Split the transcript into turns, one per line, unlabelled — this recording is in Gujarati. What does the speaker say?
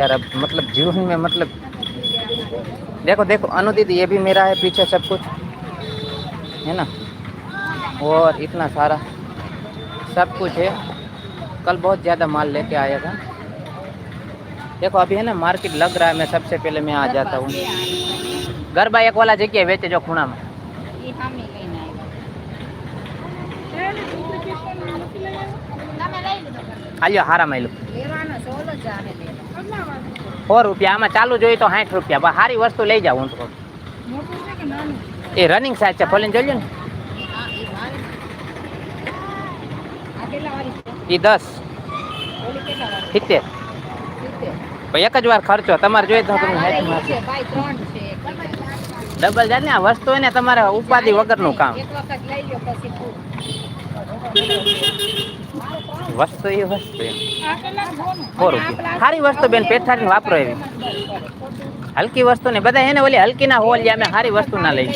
यार अब मतलब जीवन में मतलब देखो देखो अनु दीदी ये भी मेरा है पीछे सब कुछ है ना और इतना सारा सब कुछ है। कल बहुत ज़्यादा माल लेके आया था। देखो अभी है ना मार्केट लग रहा है मैं सबसे पहले मैं आ जाता हूँ। गरबा एक वाला जगह बेचे जो खूणा में हालियो हारा माइलो 100 રૂપિયા આમાં ચાલુ જોઈએ તો 60 રૂપિયા સારી વસ્તુ લઈ જાઉં હું તો એ રનિંગ સાઈઝ છે ખોલીને જોઈ લો ને એ 10 70 એક જ વાર ખર્ચો તમારે જોઈએ તો ડબલ જાય ને આ વસ્તુ હોય ને તમારે ઉપાધિ વગરનું કામ વસ્તુ એ વસ્તુ એમ 100 રૂપિયા સારી વસ્તુ બેન પેઠારીને વાપરો એવી હલકી વસ્તુ ને બધા એને ઓલી હલકી ના હોલ અમે સારી વસ્તુ ના લઈ